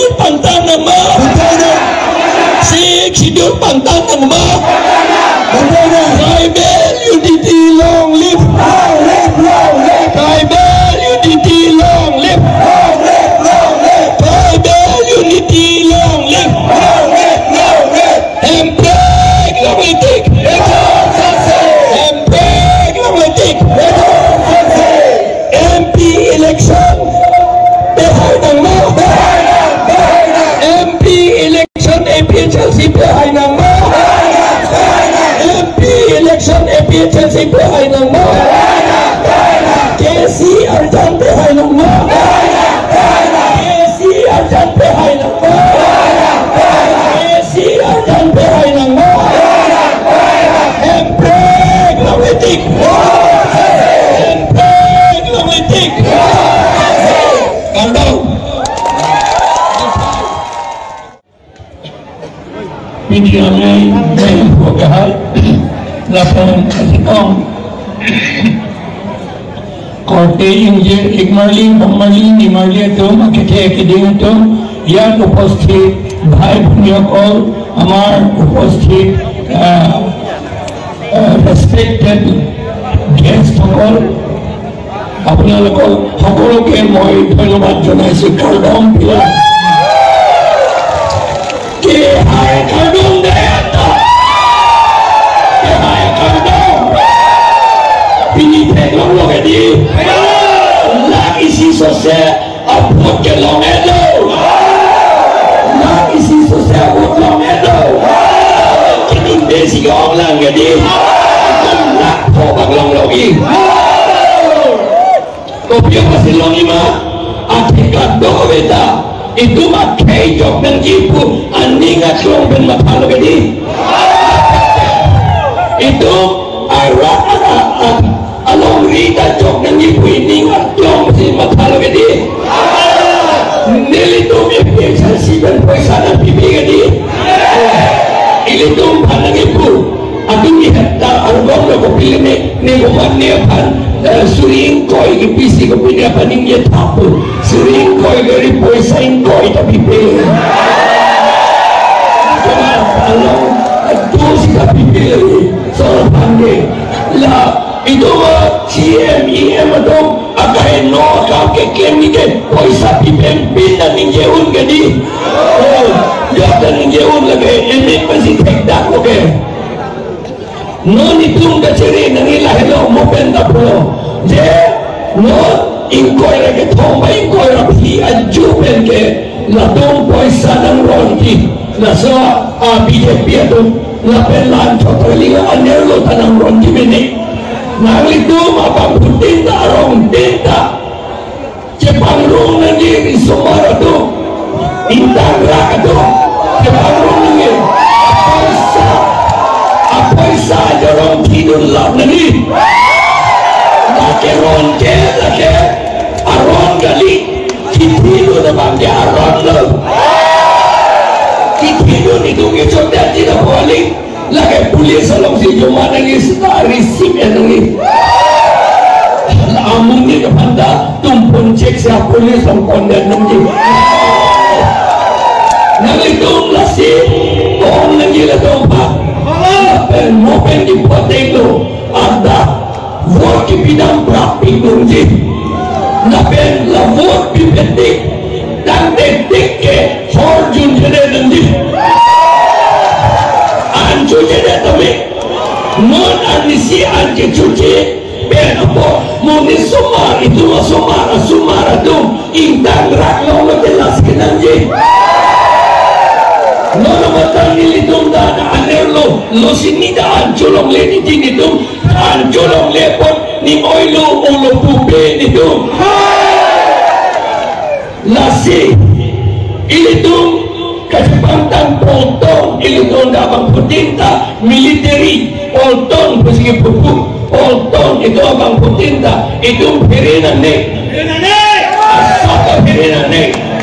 Sidul pantang nama Sidul pantang nama Tribal unity long live Tribal unity long live Tribal unity long live Empek long litik Empek long litik MP election behind nama MP election APHLC behind nama MP election APHLC behind nama KC Arjan behind nama KC Arjan behind nama KC Arjan behind nama Empek long litik Empek long litik Kandang Pinjamai Mai Pogahal Lapan Asikong Korte Inje Ikmarling Pangmarling Imarlia Tum Akite Keding Tum Yan Upasthit Bhai Bhunyakol Amar Upasthit Respected Guest সকল আপোনালোকক সকলোকে মই ধন্যবাদ জনাইছো কাৰ্ডম পিলা কে হাই কাৰ্ডম দেতা কে হাই কাৰ্ডম পিনি ফেলং লগে দি la isi sose apot ke long elo la isi sose apot long elo kini desi gong lang ge di la po bang long logi Kopya pasilong ima Akikat do beta Itu makai jok ng ibu Aning at long ben matalo gadi Itu Along rita jok ng ibu Ining at long ben matalo gadi Nilitum yung piyagsalsiban Pwesa ng pipi gadi Ilitum pa ng ibu Aking ihata Argong na kopilime Nibuman niya pan Suring koi ke pisi ke punya paning ye tapu suring koi dari poisain koi tapi pe jangan kalau itu si tapi pe soal pandai lah itu mah CMIM itu agai no kau ke claim ni ke poisa pipen pindah ninjeun gadi ya dan ninjeun lagi ini pasti tekdak oke non itu nggak ceri nanti lah hello mau pendak bro je non ingkoi lagi thomba ingkoi rapi ajuben ke la dong poisa nang ronti la so BJP itu la pelan chotraliga anerlo tanang ronti bene nang itu apa putinda rong tinda Jepang rong nanti di Sumara tu Intangra tu Jepang rong nanti Poisa jorong tidur lap nanti laki ronce laki aron gali tidur depan dia aron lo tidur itu ngecok dan tidak boleh laki polis salong si cuma nanti setelah risip yang nanti amun ni depan dah tumpun cek siapa polis longkon dan nanti nanti dong lasi dong nanti lah dong pak mopen di potelo ada vote di bidang berapi nunji napen la vote di pendik dan detik ke forjun jede nunji anju jede tami non anisi anje cuci ben apa muni sumar itu sumar itu intang rak lo jelas ke nunji nono matang nilitung dan aner lo sini dah ancolong le ni tini tung ancolong lepot ni oilo ulo pupe ni tung lasi ilitung kasipantang polton ilitung abang putinta militeri polton persegi pupuk polton itu abang putinta itu perinan ne asal perinan ne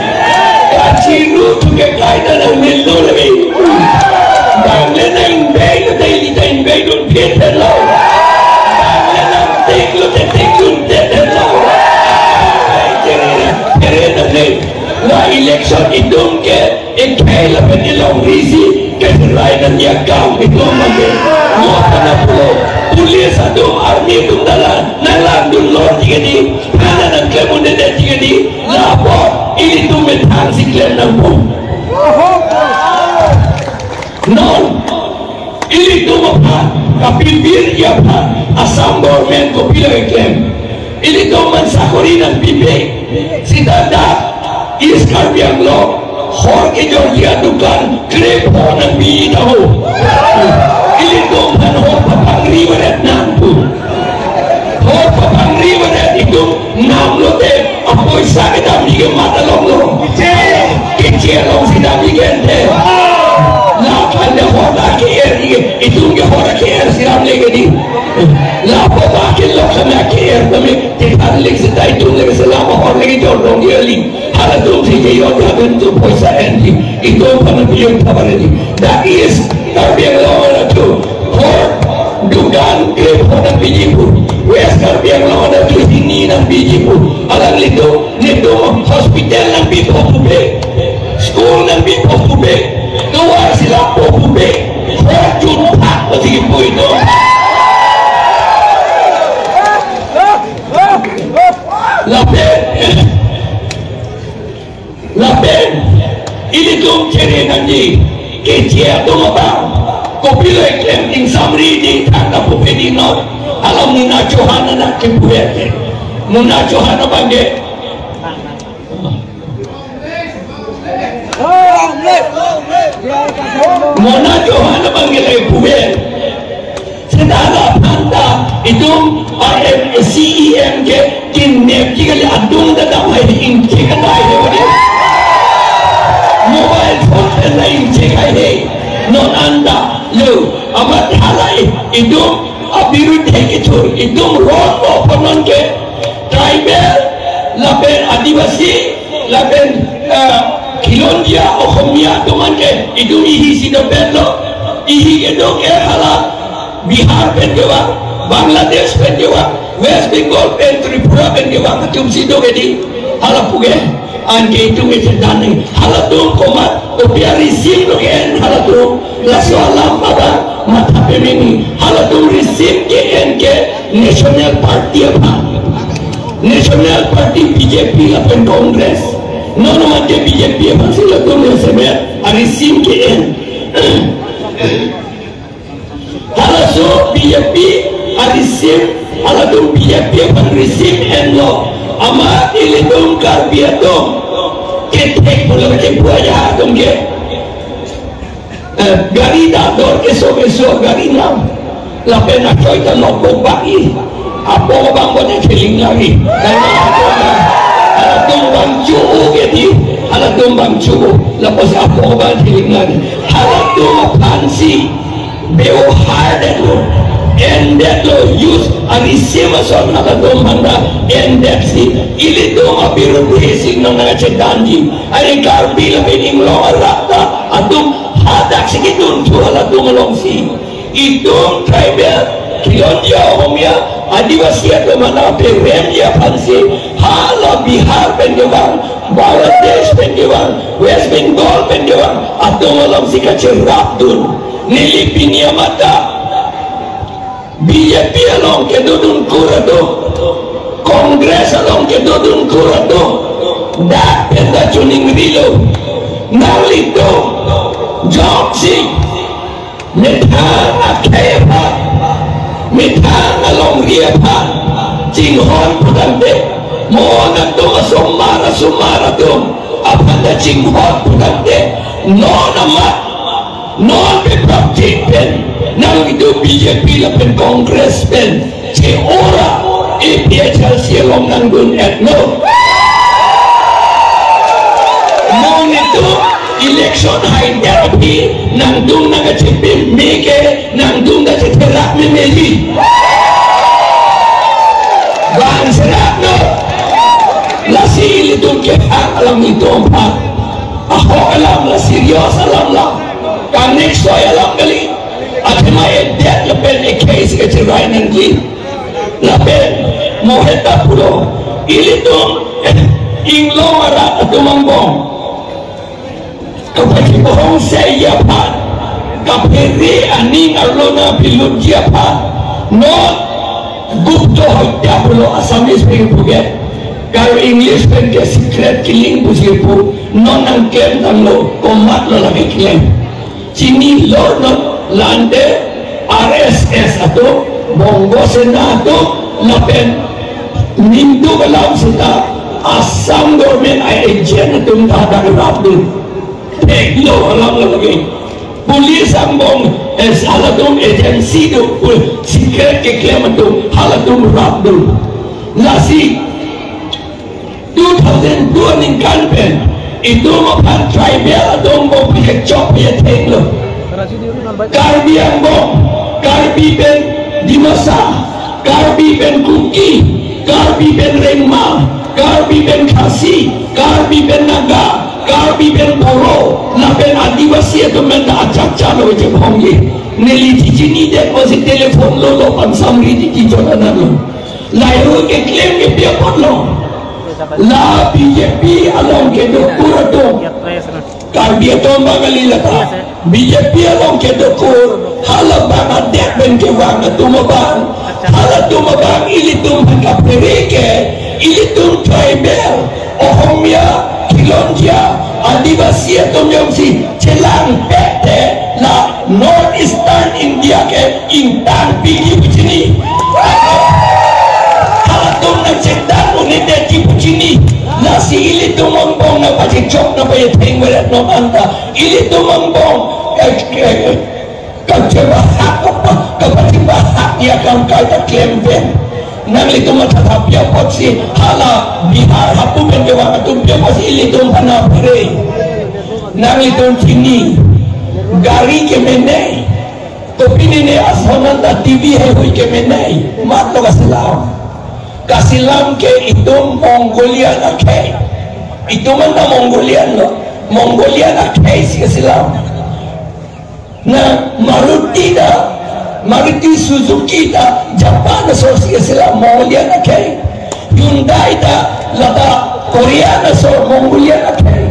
Ciru juga kaitan dengan melu lagi. Dan lenang bay lu dun Peter lau. Dan lenang ting lu dun Peter lau. Jadi ni, la election election idung ke ikai la penilong risi ke serainan yakam itu mage mo kana pulo pulis adum army dum dalan nalang dum lor tigedi kanan kemun de tigedi lapo ini tu metang siklen nang bu non ini tu apa kapibir ya pa asam government ko pila claim ini tu man sakorinan bibe sidada iskar biang lo hor ke Georgia dukan krep honan bi tahu ini tu man hor papangri warat nampu hor papangri warat itu nam lo te apoy sa kita bige mata long lo kecil long sida bige te la kanda hoda ke er itu ke hoda ke er siram lege di la pota ke lo kana ke er tame te alik sida itu lege selama hor lege jodong yeli hala dum se ke yo gaben tu poisa endi itu pana biang tabare di that is tarbiang lo tu hor dugan ke hoda bijipu wes tarbiang lo ada tu sini nang bijipu alang lido nedo hospital nang bi popube school nang bi popube keluar sila popube racun tak masih ibu itu lapen ini tuh ceri nanti kecil tuh apa kopi lagi yang samri di tanda popube di nol alam muna Johana nak kebuat muna Johana bangge Mona Johana panggil Buel sedara panta itu CEM ke kinep kali adung datang hari ini kan ada mobile phone lain cek ada non anda lu amat halai itu abiru dek itu rondo penon ke tribal lapen adivasi lapen Kilondia Ohomia teman ke itu ihi sido bello ihi gedong hala Bihar pendewa Bangladesh pendewa West Bengal pen Tripura pendewa macam sido gedi hala puge anke itu ngedane hala dong komat opiari sim dogen hala dong la soalam pada mata pemeni hala dong risim ke enke National Party apa National Party BJP lapen Kongres non mate BJP masih lakukan yang sebenarnya arisim KN kalau so BJP arisim kalau tu BJP arisim eno ama ini dong karbia dong ketek boleh ke buaya dong ke gari dador keso gari nam lapen nak coy tanok bagi apa bang boleh feeling lagi tumbang cubu jadi ala tumbang cubu lepas apa obat hilingan ala tumbang pansi beo hardet lo endet lo use arisima son ala tumbang da endet si ili tumbang biru basic nang nagacetanji ari karbi la bening lo arata atum hadak sikitun tu ala tumbang longsi itu tribal Kilondia Ohomia adivasi atau mana PRM ya pansi hala Bihar pendewang Bangladesh pendewang West Bengal pendewang atau malam sika cerap dun nilipinia mata BJP along kedudun kurado Kongres along kedudun kurado dak penda cuning rilo nalito Joksi metang akhepa mitang along riapan cinghon putante mo nagtunga sumara dong apanda cinghon putante non amat non pepraktik pen nang itu BJP lapen kongres pen ci ora ipiachal sialong nanggun etno mon itu election high therapy nangdung nagacipin meke nangdung nagaceterak memeli bang serak no lasi ilitun kehak alam itu empat aho alam la serius alam la kanek soy alam kali akhirnya edet lepen ekais kecerai nanti lepen moheta pulo ilitun inglo marat atau mangbong kapag bohong saya pa kapiri aning alona pilut dia pa no gupto diablo Assamese pengen kalau English pengen secret killing busipu non ang kem tanglo komat lo lagi claim sini lo no lande RSS atau Monggo Senato lapen Mindu kalam sita Assam government ay agent itong tatang rapid teglo alam lagi polis ang bong halatong agency do secret keklaim itong halatong rapid lasi 2002 ning campaign itu mapan tribal atong bong pikachok ya teglo Karbi ang bong Karbi ben Dimasa Karbi ben Kuki Karbi ben Rengma Karbi ben Khasi Karbi ben Naga Karbi ben Boro lapen adivasi atau menda acak-acak lo je bhongi neli tijini dek masih telefon lo pansamri di jodanan lo lairo ke claim ke pia potlo la BJP along ke dokur to Karbi to magali lata BJP along ke dokur halabang adek ben ke wang tumabang halatumabang ilitum hangkapereke ilitum tribal Ohomia Kilonjia Adivasi atau si celang pete la North Eastern India ke intan pilih begini halatum na cetan unide di begini la si ilitum mambong na pacicok na payeteng welat no anta ilitum mambong kacebahak kapatibahak dia akan kata klemben nang litum matatapya potsi hala bihar hapu bendewa atum dia masih litum hana pare nang litum sini gari ke menai topi nene asmananda TV hai hui ke menai mat to kasilam ke itum Mongolia na ke itum anda Mongolia na ke kasilam na Maruti Suzuki da Japan Association Mongolia na kay Hyundai da lata Korea na so Mongolia na kay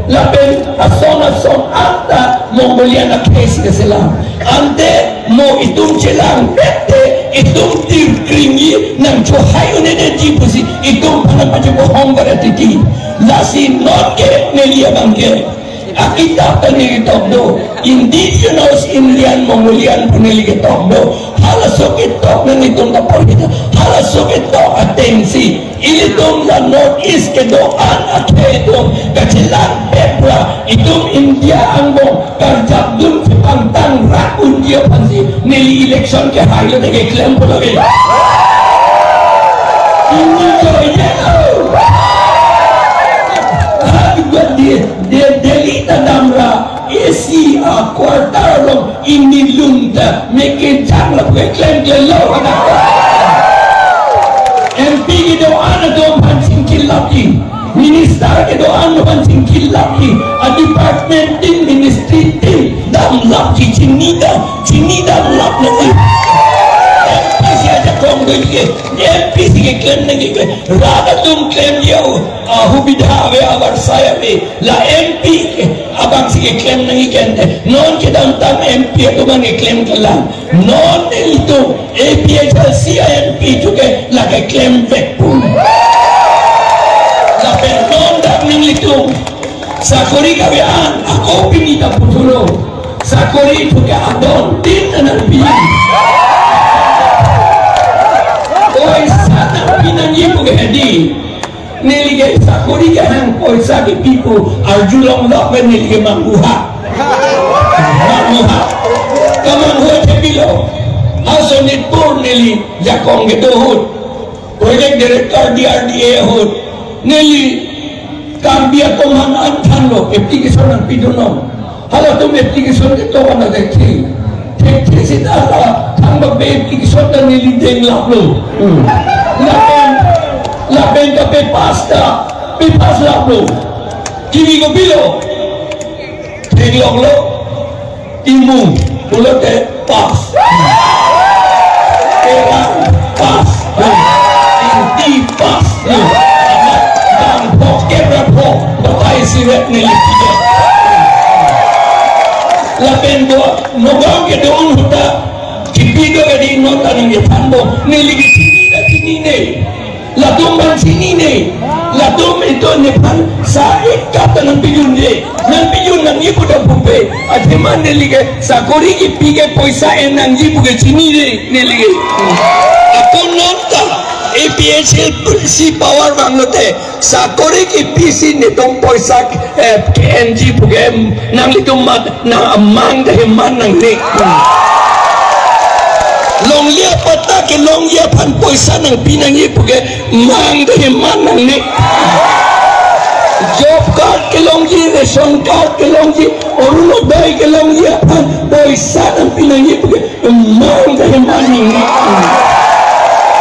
lapen ason anta Mongolia na kay sila ante mo itung celang pete itung tirkringi nang chohayo nene jibusi itung panapaje bohong baratiti lasi not ke nelia bangke akita panili tokdo indigenous Indian Mongolian panili tokdo halasok itok nang itong kaporita halasok itok atensi ilitong la North East ke doan ake itong kacilang pepra itong India ang mo karjak dun pantang rakun dia pansi nili election ke hayo tege klaim po lagi ini joynya dia delita damra esi a quartar long ini lunta meke jangla ke klaim ke lo MP ke doan do pancing kilapi minister ke doan do pancing kilapi a department din ministry din dam lap cinida lap nanti MP siaja kong ke MP ke klaim nanti ke rada tum klaim dia hubidha ve abar saya ve la MP abang si klaim nangi kende non ke dantam MP to bang klaim kalang non itu APHC MP to ke la ke klaim vekpun la pe non dak ning itu sakori kabean ako pinita putulo sakori to ke adon tin nan bian oi sana pinangi ko ke hedi nelige sakori ke hang poisa ke people arjulong lok ben nelige manguha kamangho te bilo hasonit pur neli jakong ke dohut project director DRDA hut neli kambia koman antan lo application ang pidunom hala tum application ke to na dekhi tekhi sita thang ba application na neli deng laplo lapen kape pasta pipas laplo kini ko bilo teglok lo timu ulo te pas erang pas inti pas dan pok kebra pok batai siret nili dua nogam ke doon huta kipido ke di nota ng yatambo niligi sini na sini ne latumban sini ne latum ito Nepal sa ikata ng bilyon ne ng bilyon ng ibu da pupe at himan niligi sa kori ipige poisa ng ibu ke sini ne niligi ako nota APHL si power banglote sa kori ipisi nitong poisa KNG puge nang litumat na amang dahiman ng ne long lia pata ke long lia pan poisa nang pinangi puge mang dahiman ng ne job card ke long lia ration card ke long lia oruno dai ke long lia pan poisa nang pinangi puge mang dahiman ng ne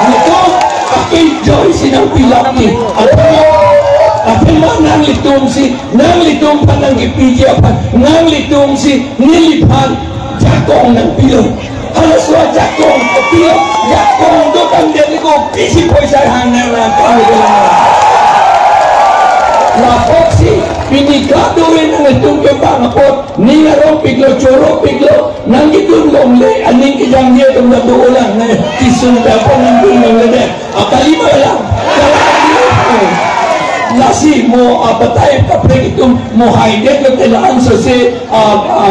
nito akin joy sinang pilaki at nang litung si nang litung pa ng ipidya pa nang litung si nilipan jakong ng pilon halos wa jakong kapilo jakong do kang deli ko pisi poisa hanger na kami la foxi pinikado ng itong kepangapot ni narong piglo choro piglo nang itong lomle aning kijang niya itong natuulang na kisunda po ng tulong na akalima lang lasi mo patay kapre itong mo haide ko telaan so si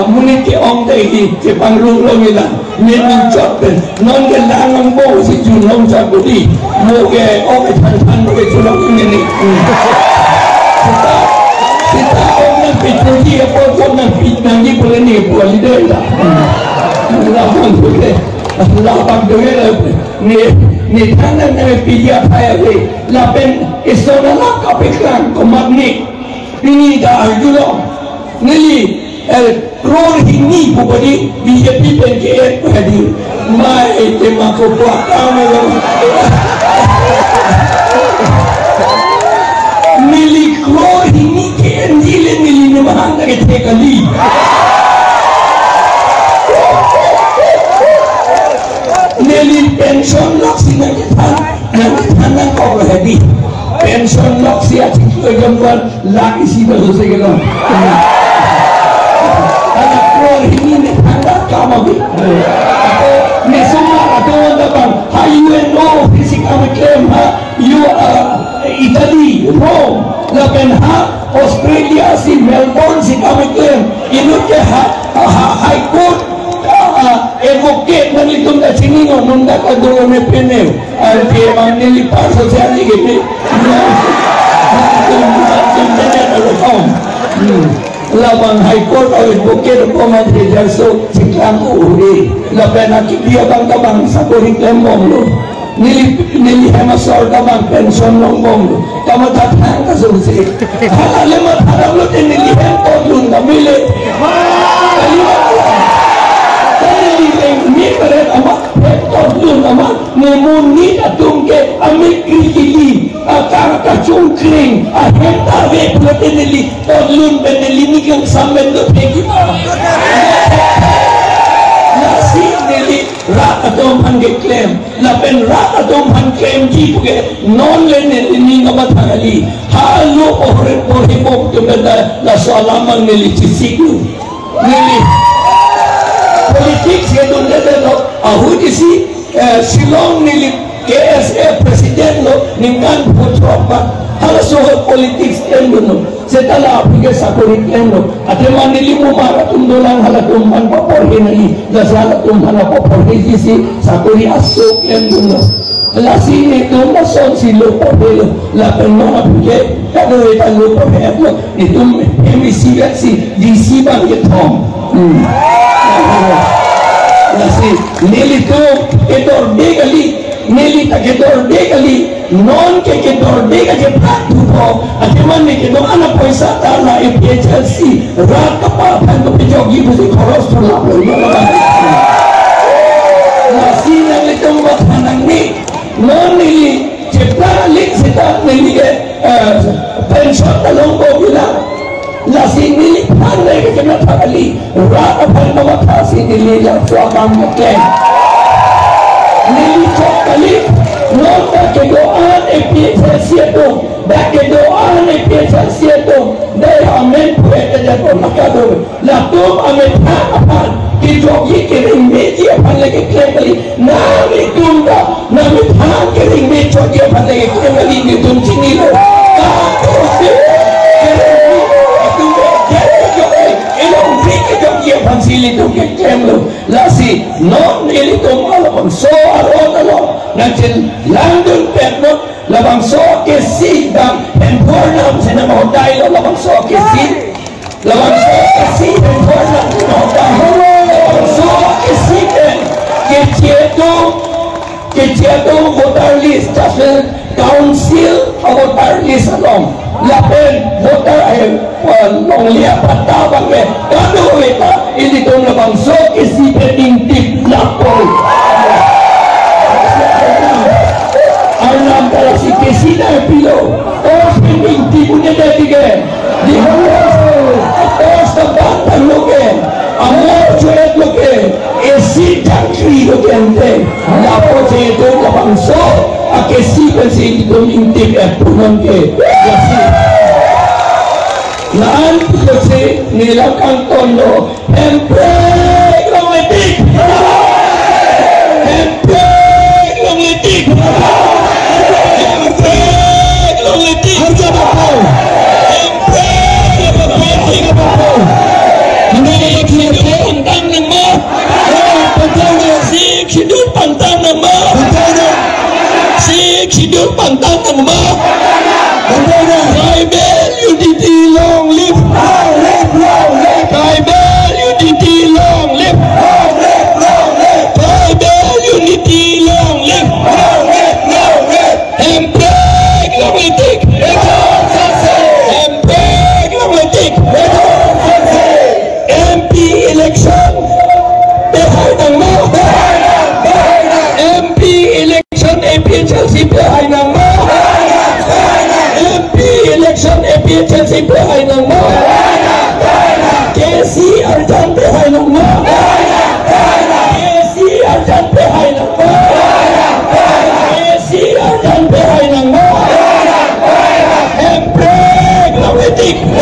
munit ki ong tayo ki pangrulong nila min chotten non ke langang mo si junong sa budi mo ke okay tan mo ke junong ini kita ong ng pituli po ng pitnangi po ni po lidela labang buke labang buke ni tanan na piya payade lapen isona na kapiklan komagni ini da arjulo nili rol hini po badi BJP PNKR padi mai tema ko pakame nili rol hini ke ndile nili ne mahanga ke tekali nili pension loksi na ng ko hedi pension loksi at ito gambar laki sila sa sige anak ko hindi handa kama bi ako ni sumara to na bang UNO physical kami claim ha Italy Rome laban ha Australia si Melbourne si kami claim inut ke High Court advocate ng litong na siningo nung nakadungo may pinew at kaya nilipar sa siya ligit labang High Court o advocate po man so siklang uri laban nakikiya bang tabang sa kuriklem mong nilihemasor tabang pension ng mong kamatatang kasusi halalimat harap lo din nilihem po lun namili kalimat ni peret amat todlun amat nemuni atungke amik krikili akar kacungkring ahenta ve pleteneli todlun beneli ni kang samben do teki nasi neli rat atom hange claim lapen rat atom han claim ji puge non len ni ngabathali halu ohre pohri pop to beda la salaman neli cisiku neli politics yang dulu lo, ahu disi silong nili KSA presiden lo, ningkan putropa, halos soal politics yang dulu, setelah aplikasi sakurit yang lo, ada mana nili mumara tundulang halatumpan paporhin nali, dasar halatumpan paporhin disi sakuri asuk yang dulu. Lasi itu masuk si lupa belo, lapan mana punya, kalau kita lupa belo, itu emisi si DC bang yetom. Nasi nilito kedor begali nilita kedor begali non ke kedor begali patu po ateman ni kedor anak poisa tala EPHLC rat kapal panto pejogi busi koros tulap lo nasi nilito matanang ni non nili cepta lik sita nili pension talong ko bilang lasi nili pandai ke kena takali rata pandai makasi nili yang suakam meken nili cokali non kedoaan epiasa siatu dak kedoaan epiasa siatu dai amen pueta jago makado la tum amen apa kijogi kering meji apa lagi kembali nami tunda nami tha kering meji jogi apa lagi kembali di tum sini lo pansili tu ke kemlo lasi non ili tu malabang so aro nanti landun pernot labang so ke si dam empurnam sena mau dai lo labang so ke si labang so ke si empurnam sena mau dai labang so ke si ke cieto voter list tasel council voter list along lapen voter ay long liya patabang me kado ita ini tu labang so ke si peningtip lapol Arnam kalau si kesina pilo tos peningtip punya datiga di tos terbantang loke amor cuet loke esi jangkri loke ente lapol itu labang so akesi pensi itu intip punon ke yasi Naan kasi nilakang tono Empreg long letik Empreg long letik Empreg long letik Harga bapaw Empreg long bapaw Hindi na sidut pantang ng mo Sik sidut pantang ng mo Sik sidut pantang ng mo Tribal unity long live long live long live Tribal unity long live long live long live Tribal unity long live long live long live Empreg long litik Empreg long litik MP election behay ng mo MP election efficiency behay ng mo election efficiency behay ng mo KC Arjan behay ng mo KC Arjan behay ng mo KC Arjan behay ng mo Empreg long litik